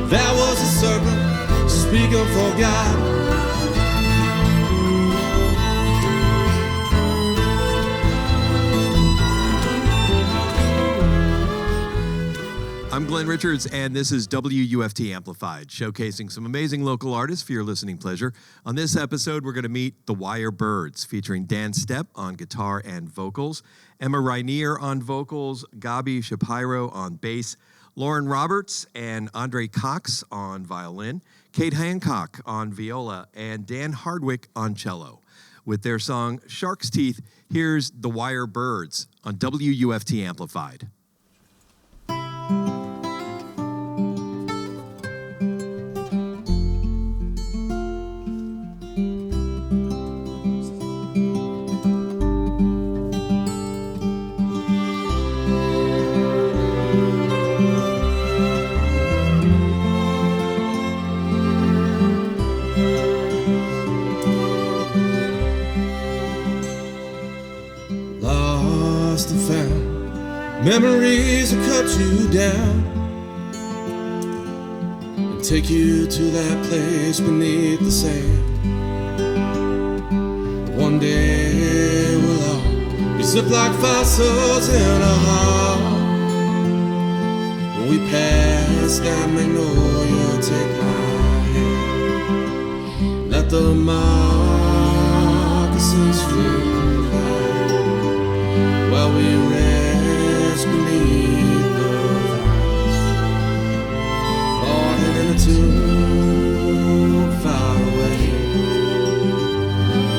There was a serpent speaking for God. I'm Glenn Richards, and this is WUFT Amplified, showcasing some amazing local artists for your listening pleasure. On this episode, we're going to meet the Wirebirds, featuring Dan Stepp on guitar and vocals, Emma Rynear on vocals, Gabi Shapiro on bass, Lauran Roberts and Andre Cox on violin, Cate Hancock on viola, and Dan Hardwick on cello. With their song Shark's Teeth, here's the Wirebirds on WUFT Amplified. Memories will cut you down and take you to that place beneath the sand. One day we'll all be zipped like fossils in a hall. When we pass that magnolia, take my hand. Let the moccasins flee by while we rest beneath the vines, born in a tomb far away.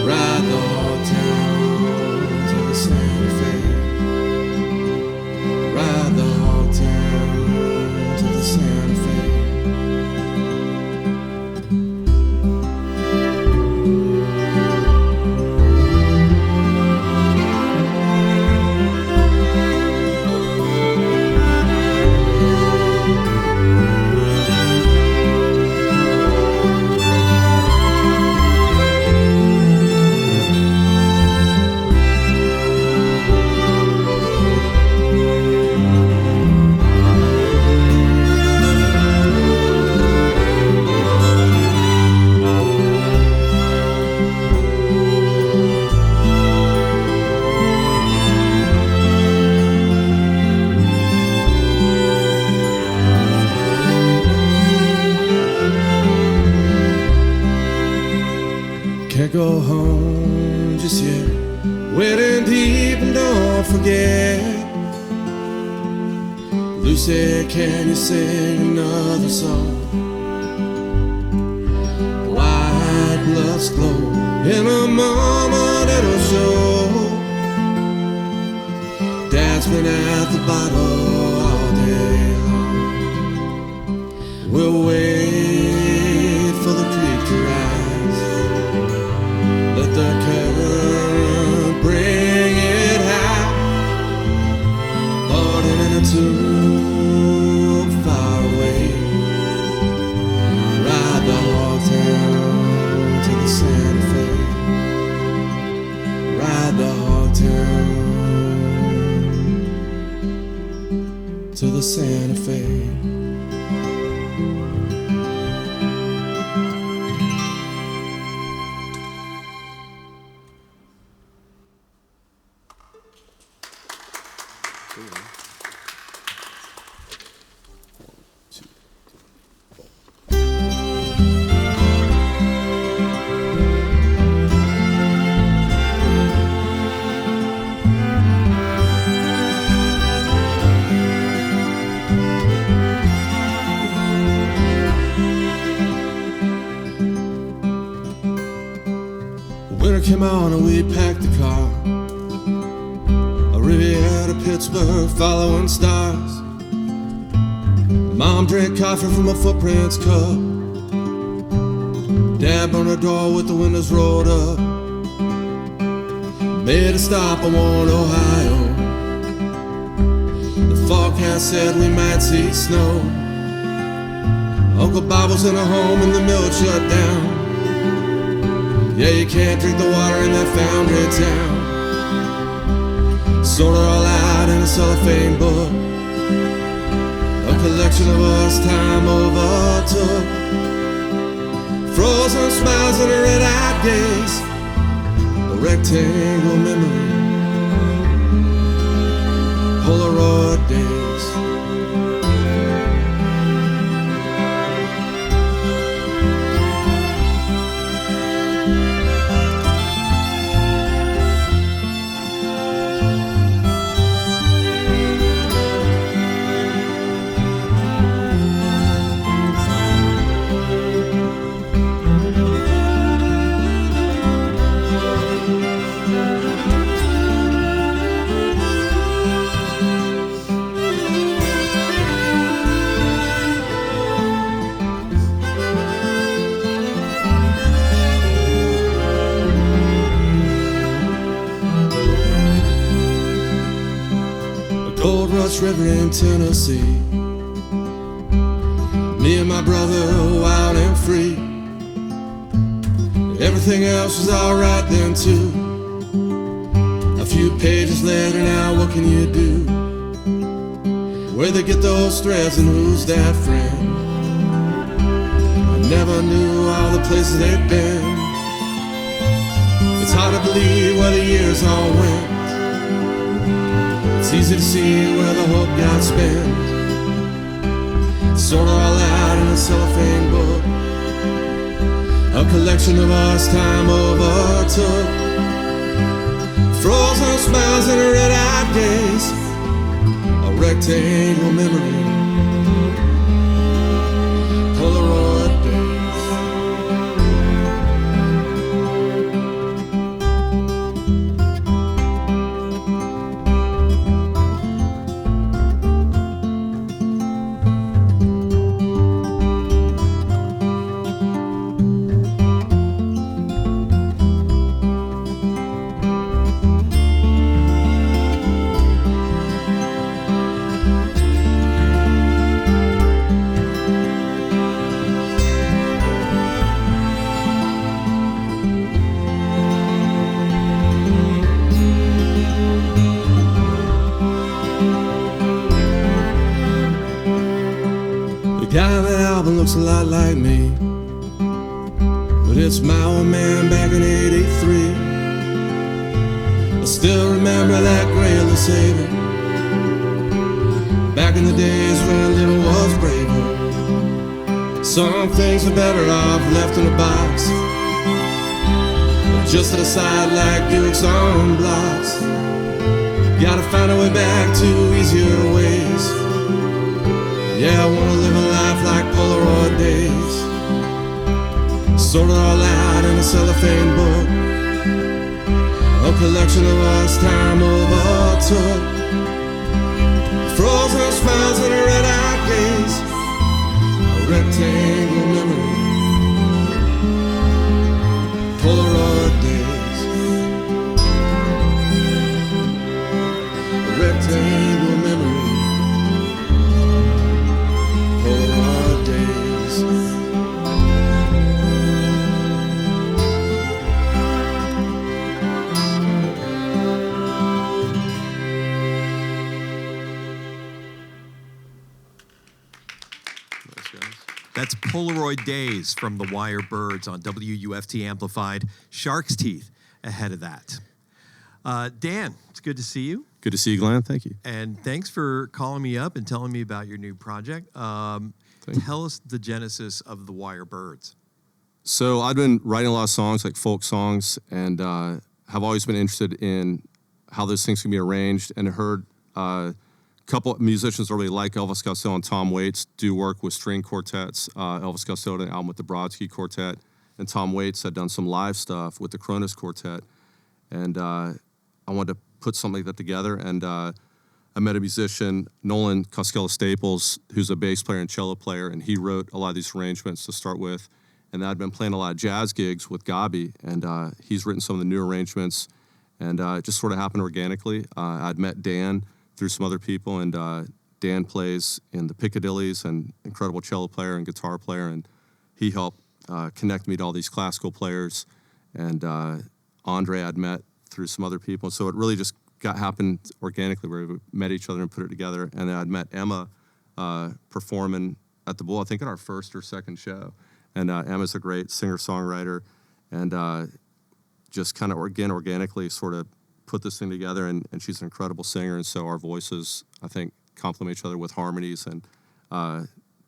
Ride the hog down to the Santa Fe. Ride the hog down to the Santa Fe. Go home just yet, waiting deep and don't forget. Lucy, can you sing another song? White gloves glow in a moment it'll show. Dad's been at the bottle all day long. We'll wait for the creek to rise. Let the current bring it high. Born in a tomb far away. Ride the hog down to the Santa Fe. Ride the hog down to the Santa Fe. Came on and we packed the car. A Riviera to Pittsburgh, following stars. Mom drank coffee from a footprints cup. Dad burned the door with the windows rolled up. Made a stop on Warren, Ohio. The forecast said we might see snow. Oh, local Bibles in a home and the mill shut down. Yeah, you can't drink the water in that foundry town. Sold it all out in a cellophane book, a collection of us time overtook. Frozen smiles in a red-eyed gaze, a rectangle memory, Polaroid days. Gold Rush River in Tennessee, me and my brother wild and free. Everything else was alright then too. A few pages later now, what can you do? Where they get those threads and who's that friend? I never knew all the places they'd been. It's hard to believe where the years all went. It's easy to see where the hope got spent. Sold it all out in a cellophane book, a collection of us time overtook. Frozen smiles in a red-eyed gaze, a rectangle memory, Polaroid days. The guy on that album looks a lot like me, but it's my old man back in '83. I still remember that gray of the Savior, back in the days when living was braver. Some things are better off left in a box, or just set aside like Dukes on blocks. Gotta find a way back to easier ways. Yeah, I wanna live a life like Polaroid days. Sold it all out in a cellophane book, a collection of us time overtook. Frozen smiles in a red-eyed gaze, a rectangle memory, Polaroid days. A rectangle memory, Polaroid days. That's Polaroid Days from the Wire Birds on WUFT Amplified. Shark's Teeth ahead of that. Dan, it's good to see you. Good to see you, Glenn. Thank you. And thanks for calling me up and telling me about your new project. Tell us the genesis of the Wire Birds. So I've been writing a lot of songs, like folk songs, and have always been interested in how those things can be arranged, and heard a couple of musicians I really like, Elvis Costello and Tom Waits, do work with string quartets. Elvis Costello did an album with the Brodsky Quartet, and Tom Waits had done some live stuff with the Cronus Quartet. And I wanted to put something like that together, and I met a musician, Nolan Costello Staples, who's a bass player and cello player, and he wrote a lot of these arrangements to start with. And I'd been playing a lot of jazz gigs with Gabi, and he's written some of the new arrangements, and it just sort of happened organically. I'd met Dan through some other people, and Dan plays in the Piccadillys and incredible cello player and guitar player, and he helped connect me to all these classical players. And Andre I'd met through some other people. So it really just happened organically where we met each other and put it together. And then I'd met Emma performing at the Bull, I think at our first or second show. And Emma's a great singer-songwriter, and just kind of organically sort of put this thing together, and she's an incredible singer, and so our voices, I think, complement each other with harmonies, and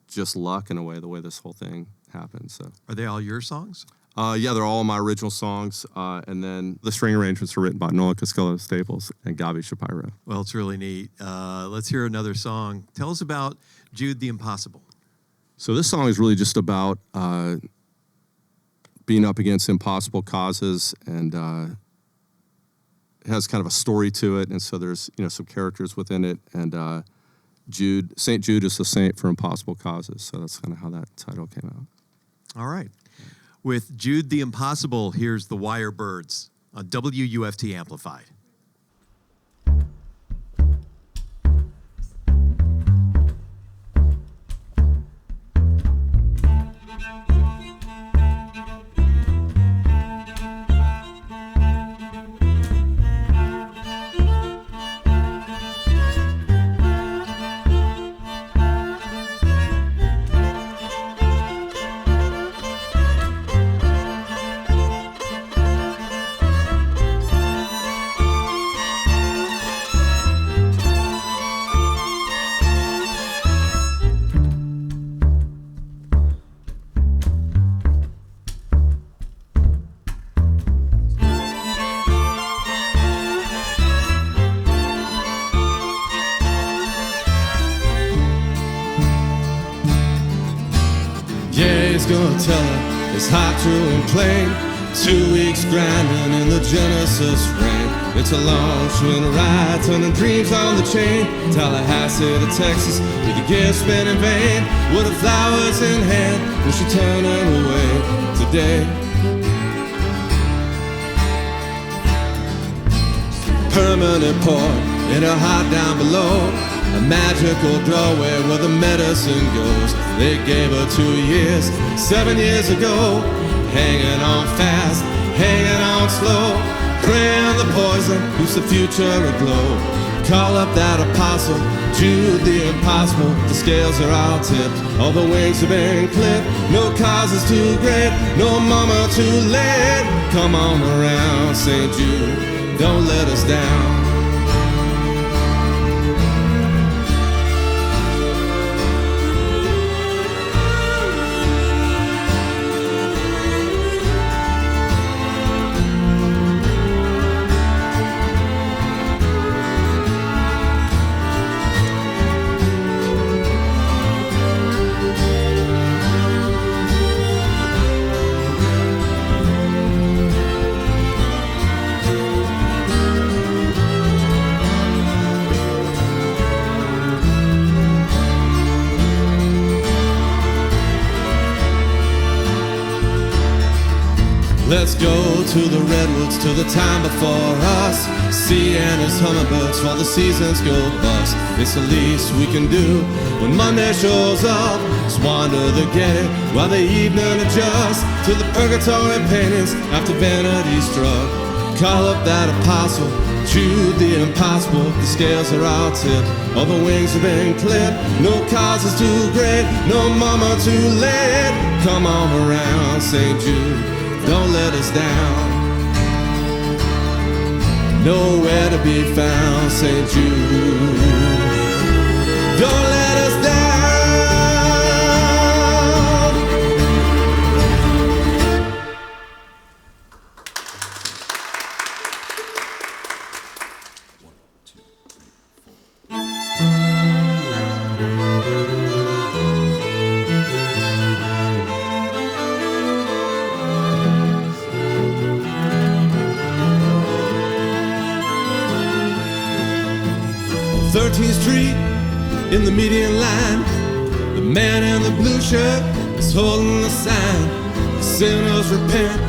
just luck in a way, the way this whole thing happened. So, Are they all your songs? yeah, they're all my original songs, and then the string arrangements were written by Noah Castillo-Staples and Gabi Shapiro. Well, it's really neat. Let's hear another song. Tell us about Jude the Impossible. So this song is really just about being up against impossible causes, and it has kind of a story to it, and so there's some characters within it, and St. Jude is the saint for impossible causes, so that's kind of how that title came out. All right. With Jude the Impossible, here's the Wire Birds on WUFT Amplified. Jay's gonna tell her it's hot, true, and plain. 2 weeks grinding in the Genesis rain. It's a long swing ride, turning dreams on the chain. Tallahassee to Texas, with the gears spin in vain. With the flowers in hand, will she turn them away today? Permanent port in her heart down below. A magical doorway where the medicine goes. They gave her 2 years, 7 years ago. Hanging on fast, hanging on slow. Praying the poison keeps the future aglow. Call up that apostle, Jude the Impossible. The scales are all tipped, all the wings have been clipped. No cause is too great, no mama too late. Come on around, St. Jude, don't let us down. Let's go to the redwoods, to the time before us. Sea and his hummingbirds while the seasons go bust. It's the least we can do when Monday shows up. Just wander the gate while the evening adjusts to the purgatory paintings after vanity struck. Call up that apostle, Jude the Impossible. The scales are all tipped, all the wings have been clipped. No cause is too great, no mama too late. Come on around, St. Jude, don't let us down. Nowhere to be found, St. Jude, don't let us down. On 13th Street, in the median line, the man in the blue shirt is holding the sign. The sinners repent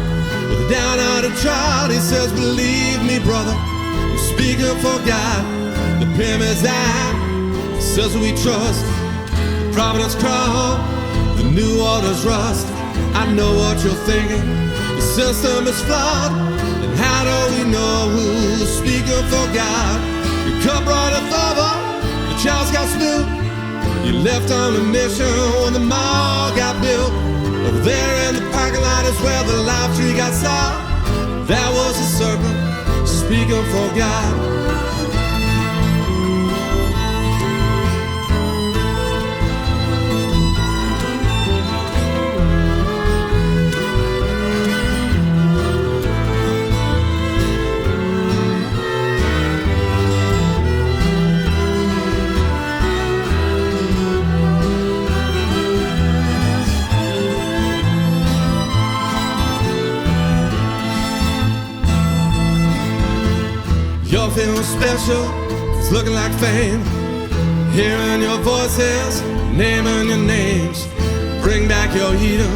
with a down-hearted child. He says, believe me, brother, I'm speaking for God. The pyramid's eye, says we trust the Providence crown, the New Order's rust. I know what you're thinking, the system is flawed, and how do we know who's speaking for God? Your cup runneth over, the child's got spilled. You left on a mission when the mall got built. Over there in the parking lot is where the live tree got stopped. That was the serpent speaking for God. You're feeling special, it's looking like fame. Hearing your voices, naming your names. Bring back your Eden,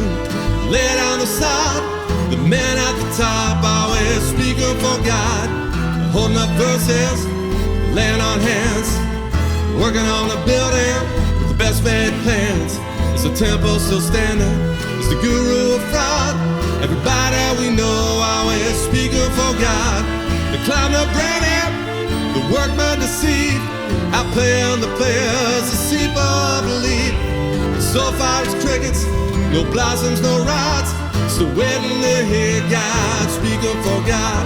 lay it on the side. The men at the top always speaking for God. Holding up verses, laying on hands. Working on the building with the best made plans. Is the temple still standing? Is the guru a fraud? Everybody we know always speaking for God. The clown of granite, the workman deceived, outplaying the players, the seep of belief. So far it's crickets, no blossoms, no rods. Still waiting to hear God speaking for God.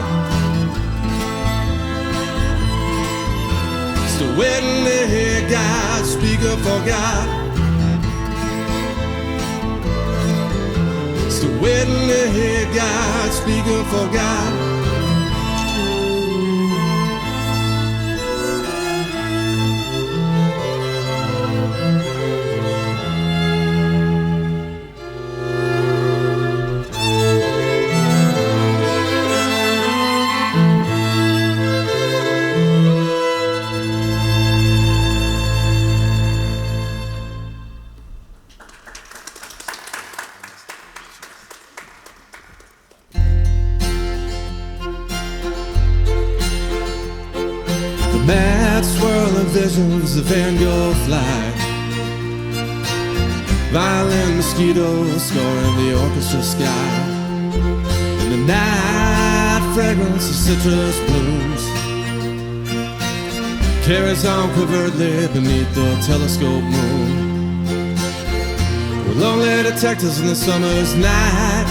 Still waiting to hear God speaking for God. Still waiting to hear God speaking for God. Mad swirling visions of Van Gogh fly. Violin mosquitoes scoring the orchestra sky. In the night fragrance of citrus blooms carries on covertly beneath the telescope moon. We're lonely detectives in the summer's night,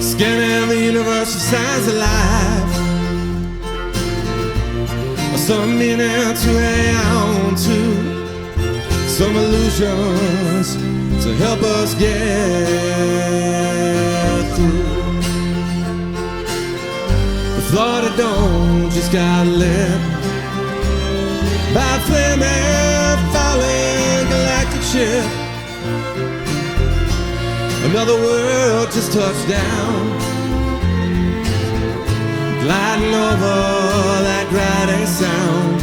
scanning the universe for signs of life. Some meaning to hang on to, some illusions to help us get through. The Florida dome just got lit by a flaming, falling galactic ship. Another world just touched down, gliding over that griding sound.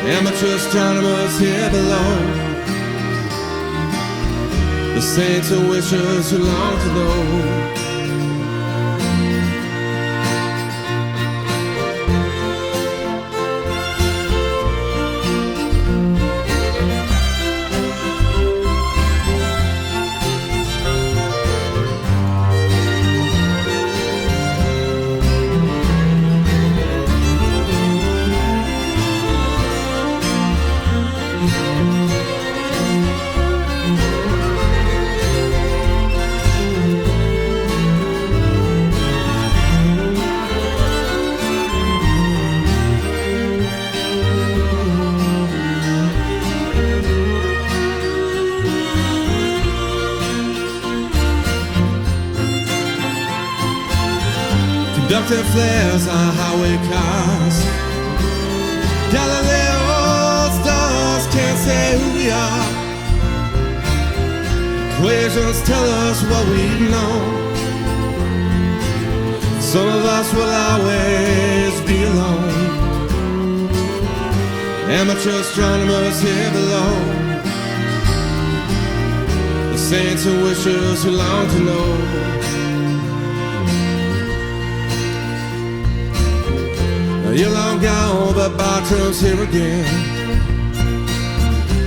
Amateur astronomers here below, the saints and wishers who long to know. Conducting flares on highway cars. Galileo's stars can't say who we are. Equations tell us what we know. Some of us will always be alone. Amateur astronomers here below, the saints and wishers who long to know. You're long gone, but Bartram's here again,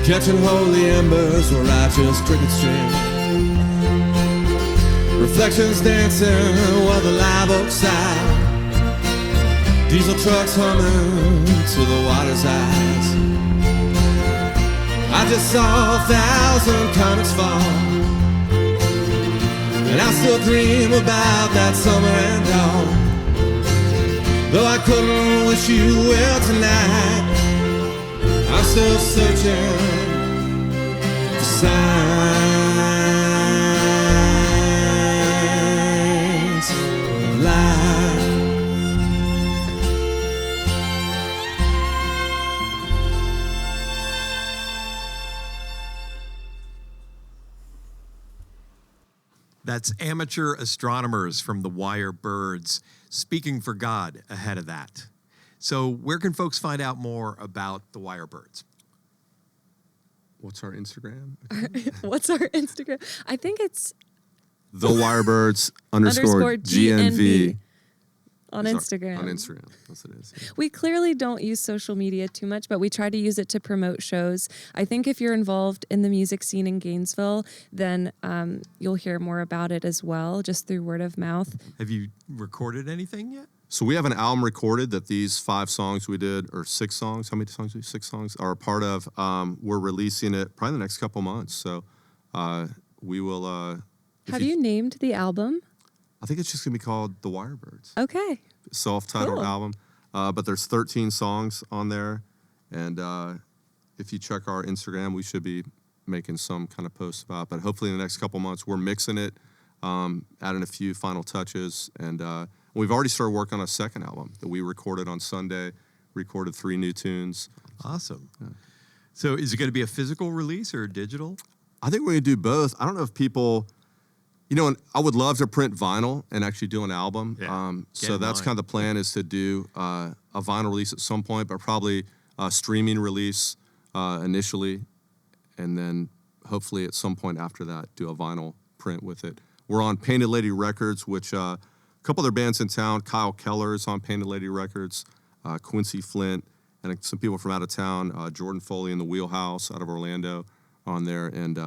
catching holy embers where righteous crickets jam. Reflections dancing while the live oaks sigh, diesel trucks humming to the water's eyes. I just saw 1,000 comets fall, and I still dream about that summer and dawn. Though I couldn't wish you well tonight, I'm still searching for signs of life. That's Amateur Astronomers from the Wire Birds, Speaking for God ahead of that. So where can folks find out more about the Wire Birds? What's our Instagram? What's our Instagram? I think it's The Wirebirds _ GNV. On Instagram. On Instagram, that's what it is. Yeah. We clearly don't use social media too much, but we try to use it to promote shows. I think if you're involved in the music scene in Gainesville, then you'll hear more about it as well, just through word of mouth. Have you recorded anything yet? So we have an album recorded that these 5 songs we did, or 6 songs, how many songs? 6 songs are a part of. We're releasing it probably in the next couple months. So we will. Have you named the album? I think it's just going to be called The Wirebirds. Okay. Self-titled Cool. album. But there's 13 songs on there. And if you check our Instagram, we should be making some kind of posts about it. But hopefully in the next couple months, we're mixing it, adding a few final touches. And we've already started working on a second album that we recorded on Sunday, recorded 3 new tunes. Awesome. Yeah. So is it going to be a physical release or digital? I think we're going to do both. I don't know if people... You know, I would love to print vinyl and actually do an album. Yeah. So that's kind of the plan, is to do a vinyl release at some point, but probably a streaming release initially, and then hopefully at some point after that, do a vinyl print with it. We're on Painted Lady Records, which a couple other bands in town. Kyle Keller is on Painted Lady Records, Quincy Flint, and some people from out of town, Jordan Foley and the Wheelhouse out of Orlando on there. And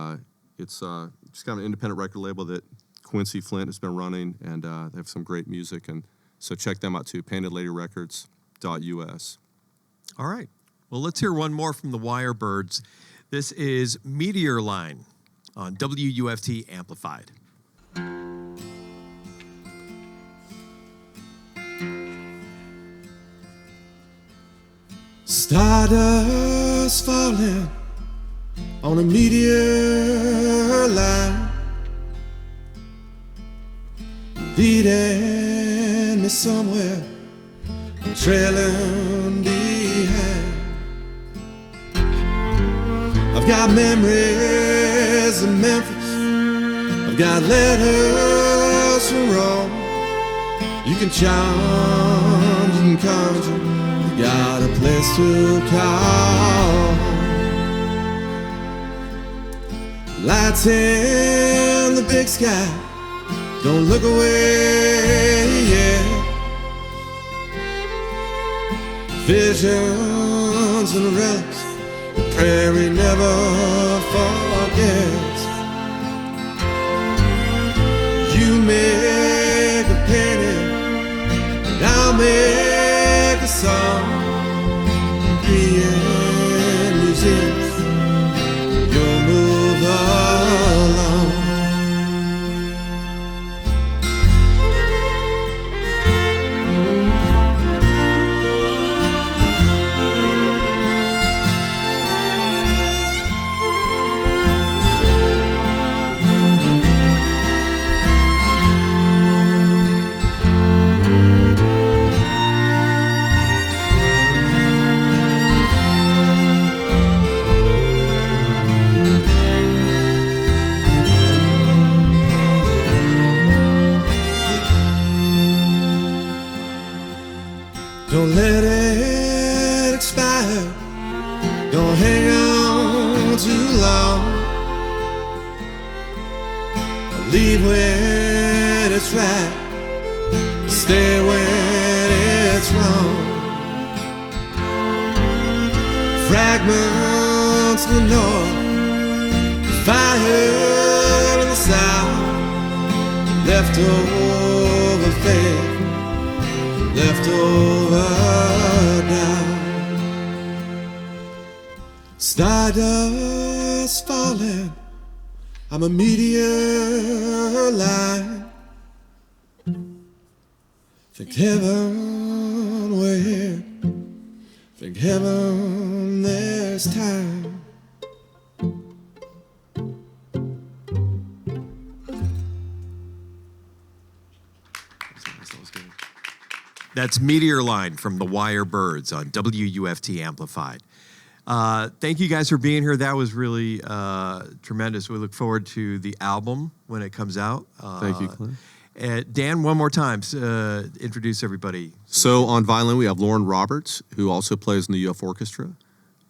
it's just kind of an independent record label that Quincy Flint has been running, and they have some great music. And so check them out too, paintedladyrecords.us. All right. Well, let's hear one more from the Wire Birds. This is Meteor Line on WUFT Amplified. Stardust falling on a meteor line, leading me somewhere, trailing behind. I've got memories of Memphis, I've got letters from Rome. You can chant, you can conjure, you got a place to call home. Lights in the big sky, don't look away yet. Visions and relics, the prairie never forgets. You make a painting, and I'll make a song. Be in museums, you'll move along. Don't let it expire, don't hang on too long. Leave when it's right, stay when it's wrong. fragments in the north, fire in the south, leftover faith, leftover doubt. Stardust falling, I'm a meteor line. Think heaven, we're here. Think heaven, there's time. That's Meteor Line from the Wire Birds on WUFT Amplified. Thank you guys for being here. That was really tremendous. We look forward to the album when it comes out. Thank you, Clint. Dan, one more time, introduce everybody. So on violin, we have Lauran Roberts, who also plays in the UF Orchestra.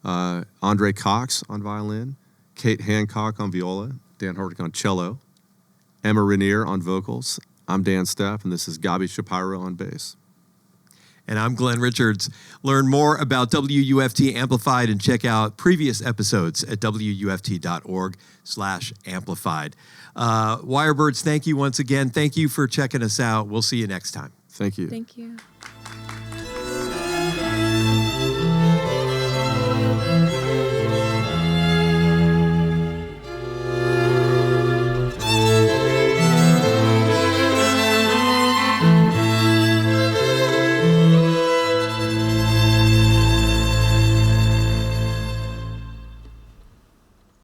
Andre Cox on violin. Cate Hancock on viola. Dan Hardwick on cello. Emma Rynear on vocals. I'm Dan Stepp, and this is Gabi Shapiro on bass. And I'm Glenn Richards. Learn more about WUFT Amplified and check out previous episodes at wuft.org/amplified. Wirebirds, thank you once again. Thank you for checking us out. We'll see you next time. Thank you. Thank you.